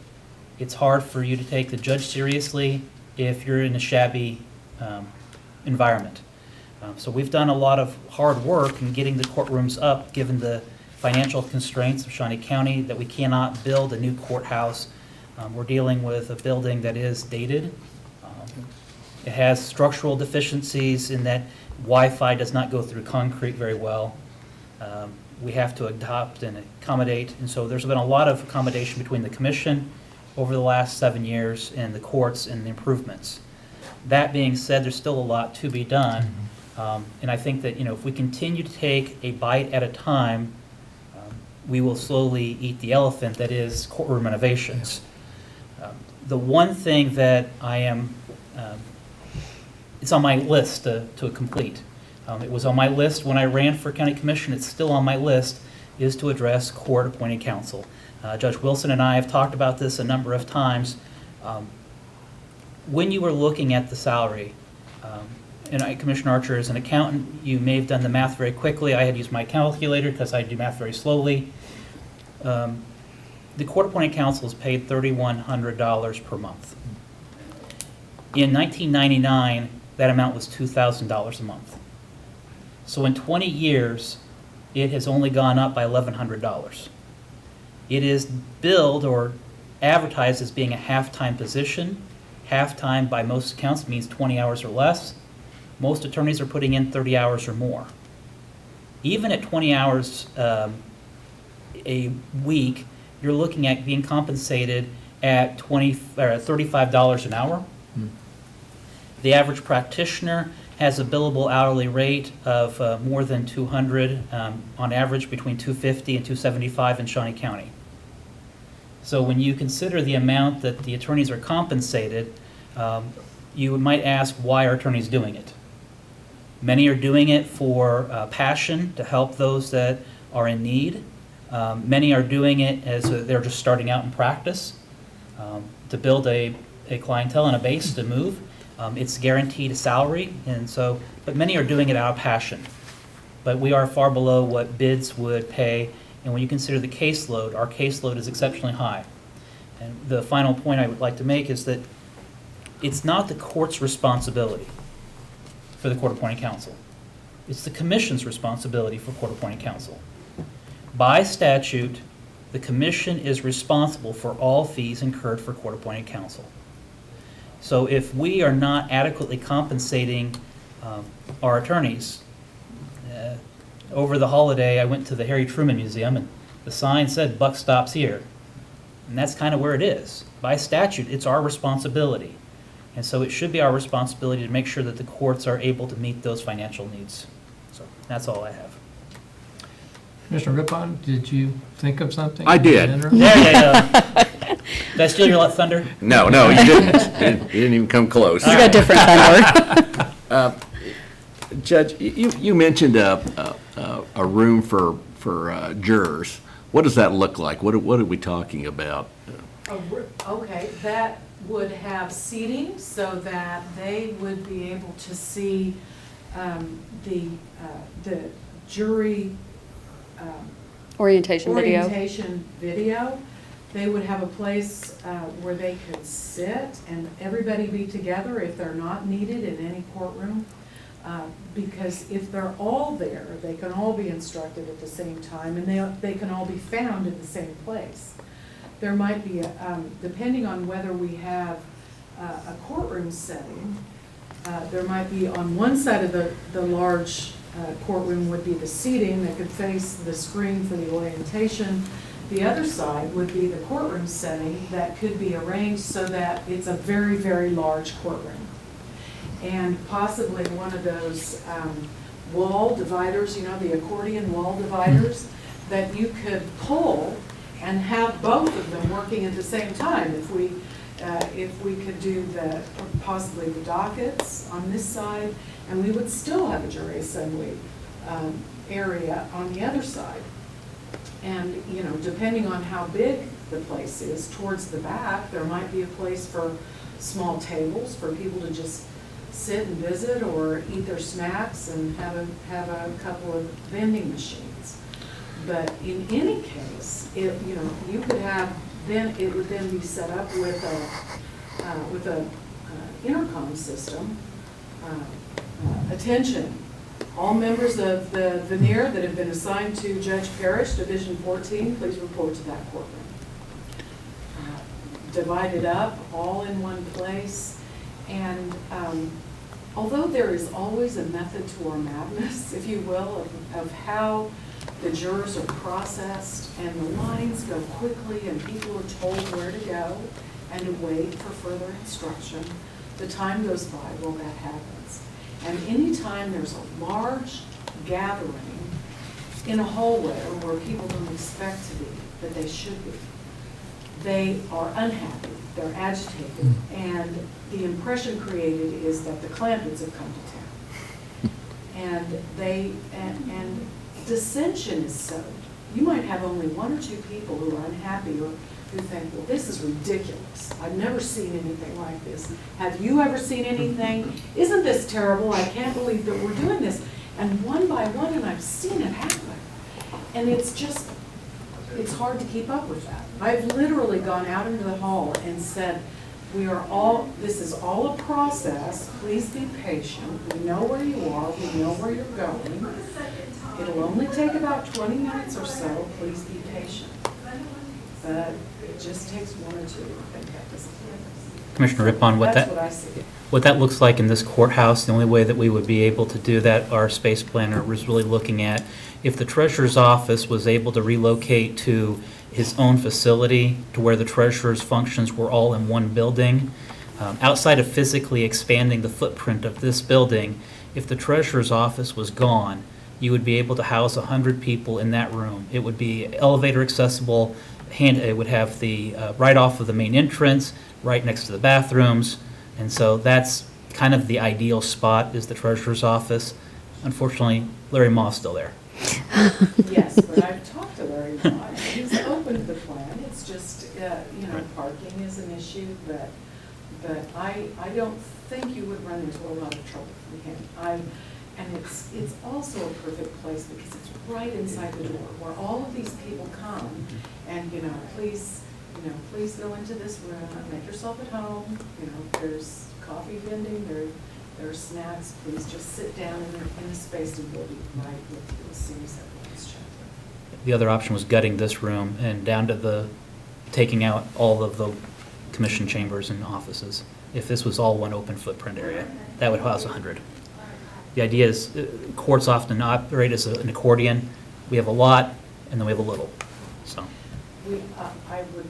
It's hard for you to take the judge seriously if you're in a shabby environment. So we've done a lot of hard work in getting the courtrooms up, given the financial constraints of Shawnee County, that we cannot build a new courthouse. We're dealing with a building that is dated. It has structural deficiencies in that Wi-Fi does not go through concrete very well. We have to adopt and accommodate, and so there's been a lot of accommodation between the commission over the last 7 years and the courts and the improvements. That being said, there's still a lot to be done, and I think that if we continue to take a bite at a time, we will slowly eat the elephant that is Courtroom Innovations. The one thing that I am, it's on my list to complete. It was on my list when I ran for county commission. It's still on my list, is to address court-appointed counsel. Judge Wilson and I have talked about this a number of times. When you were looking at the salary, and Commissioner Archer, as an accountant, you may have done the math very quickly. I had used my calculator because I do math very slowly. The court-appointed counsel is paid $3,100 per month. In 1999, that amount was $2,000 a month. So in 20 years, it has only gone up by $1,100. It is billed or advertised as being a half-time position. Half-time by most accounts means 20 hours or less. Most attorneys are putting in 30 hours or more. Even at 20 hours a week, you're looking at being compensated at $35 an hour. The average practitioner has a billable hourly rate of more than $200, on average between $250 and $275 in Shawnee County. So when you consider the amount that the attorneys are compensated, you might ask, why are attorneys doing it? Many are doing it for passion, to help those that are in need. Many are doing it as they're just starting out in practice, to build a clientele and a base to move. It's guaranteed a salary, and so, but many are doing it out of passion. But we are far below what bids would pay, and when you consider the caseload, our caseload is exceptionally high. And the final point I would like to make is that it's not the court's responsibility for the court-appointed counsel. It's the commission's responsibility for court-appointed counsel. By statute, the commission is responsible for all fees incurred for court-appointed counsel. So if we are not adequately compensating our attorneys, over the holiday I went to the Harry Truman Museum and the sign said "Buck stops here," and that's kind of where it is. By statute, it's our responsibility, and so it should be our responsibility to make sure that the courts are able to meet those financial needs. So that's all I have. Mr. Rippon, did you think of something? I did. There you go. Did I steal your thunder? No, you didn't. You didn't even come close. He's got different thunder. Judge, you mentioned a room for jurors. What does that look like? What are we talking about? Okay, that would have seating so that they would be able to see the jury Orientation video. orientation video. They would have a place where they could sit and everybody be together if they're not needed in any courtroom. Because if they're all there, they can all be instructed at the same time and they can all be found in the same place. There might be, depending on whether we have a courtroom setting, there might be on one side of the large courtroom would be the seating that could face the screen for the orientation. The other side would be the courtroom setting that could be arranged so that it's a very, very large courtroom. And possibly one of those wall dividers, you know, the accordion wall dividers, that you could pull and have both of them working at the same time. If we could do possibly the dockets on this side, and we would still have a jury assembly area on the other side. And, you know, depending on how big the place is, towards the back, there might be a place for small tables for people to just sit and visit or eat their snacks and have a couple of vending machines. But in any case, you know, you could have, then it would then be set up with a intercom system. Attention, all members of the veneer that have been assigned to Judge Parrish, Division 14, please report to that courtroom. Divided up, all in one place. And although there is always a method to our madness, if you will, of how the jurors are processed and the lines go quickly and people are told where to go and to wait for further instruction, the time goes by while that happens. And anytime there's a large gathering in a hallway where people don't expect to be, but they should be, they are unhappy, they're agitated, and the impression created is that the Clampetts have come to town. And dissension is sowed. You might have only one or two people who are unhappy or who think, well, this is ridiculous. I've never seen anything like this. Have you ever seen anything? Isn't this terrible? I can't believe that we're doing this. And one by one, and I've seen it happen. And it's just, it's hard to keep up with that. I've literally gone out into the hall and said, this is all a process. Please be patient. We know where you are. We know where you're going. It'll only take about 20 minutes or so. Please be patient. But it just takes one or two. I think that doesn't work. Commissioner Rippon, That's what I see. what that looks like in this courthouse, the only way that we would be able to do that, our space planner was really looking at, if the treasurer's office was able to relocate to his own facility to where the treasurer's functions were all in one building, outside of physically expanding the footprint of this building, if the treasurer's office was gone, you would be able to house 100 people in that room. It would be elevator accessible, it would have the right off of the main entrance, right next to the bathrooms, and so that's kind of the ideal spot is the treasurer's office. Unfortunately, Larry Ma's still there. Yes, but I've talked to Larry Mott. He's open to the plan. It's just, parking is an issue, but I don't think you would run into a lot of trouble from him. And it's also a perfect place because it's right inside the door where all of these people come and, please go into this room, make yourself at home. There's coffee vending, there are snacks. Please just sit down in the space and we'll be right with you as soon as everyone's checked. The other option was gutting this room and down to taking out all of the commission chambers and offices. If this was all one open footprint area, that would house 100. The idea is courts often operate as an accordion. We have a lot and then we have a little, so. I would,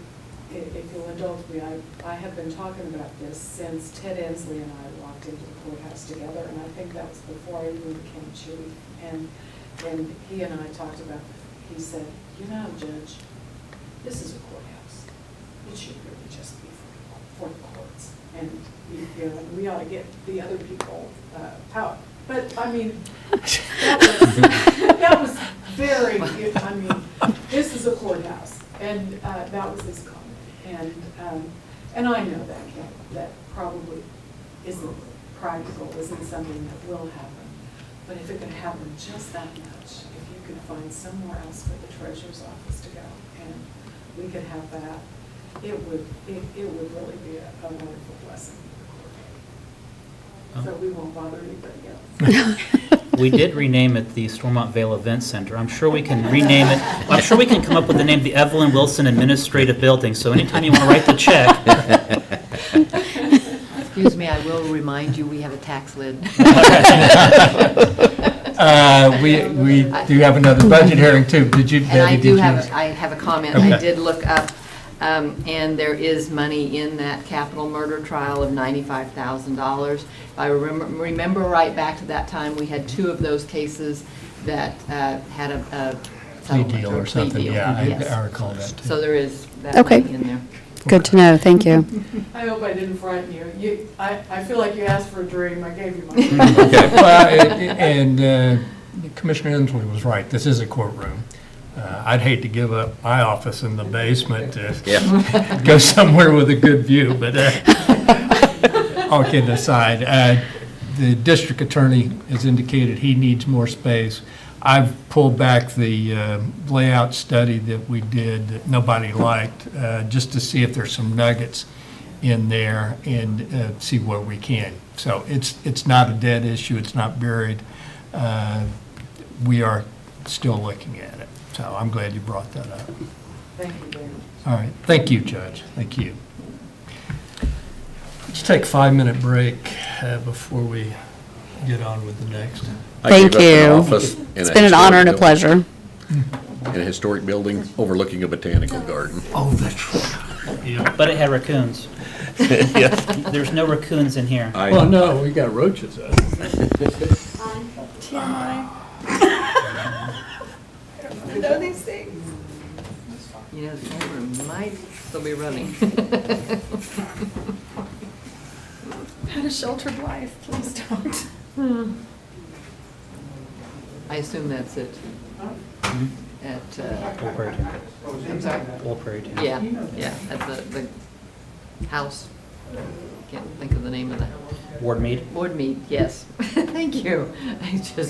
if you'll indulge me, I have been talking about this since Ted Ensley and I walked into the courthouse together, and I think that was before I even became chief. And he and I talked about, he said, Judge, this is a courthouse. It should really just be for the courts. And we ought to get the other people out. But, that was very, this is a courthouse. And that was his comment. And I know that probably isn't practical, isn't something that will happen. But if it could happen just that much, if you could find somewhere else for the treasurer's office to go, and we could have that, it would really be a wonderful blessing for the court. So we won't bother anybody else. We did rename it the Stormont Vale Event Center. I'm sure we can rename it. I'm sure we can come up with the name, the Evelyn Wilson Administrative Building. So anytime you want to write the check. Excuse me, I will remind you, we have a tax lid. We do have another budget hearing too. And I have a comment. I did look up, and there is money in that capital murder trial of $95,000. If I remember right back to that time, we had 2 of those cases that had a plea deal or something. deal. Yeah, Yes. I recall that too. So there is that Okay. money in there. Good to know, thank you. I hope I didn't frighten you. I feel like you asked for a dream. I gave you my And Commissioner Inslee was right. This is a courtroom. I'd hate to give up my office in the basement to go somewhere with a good view, but all kidding aside, the district attorney has indicated he needs more space. I've pulled back the layout study that we did that nobody liked, just to see if there's some nuggets in there and see where we can. So it's not a dead issue. It's not buried. We are still looking at it. So I'm glad you brought that up. Thank you very much. All right. Thank you, Judge. Thank you. Let's take a 5-minute break before we get on with the next. Thank you. It's been an honor and a pleasure. In a historic building overlooking a botanical garden. Oh, that's right. Yeah. But it had raccoons. There's no raccoons in here. Well, no, we got roaches. You know these things? You know, the camera might still be running. Had a sheltered life, please don't. I assume that's it. At, Old Prairie Town. I'm sorry? Old Prairie Town. Yeah, at the house. Can't think of the name of the Ward Mead. board meet, yes. Thank you. I just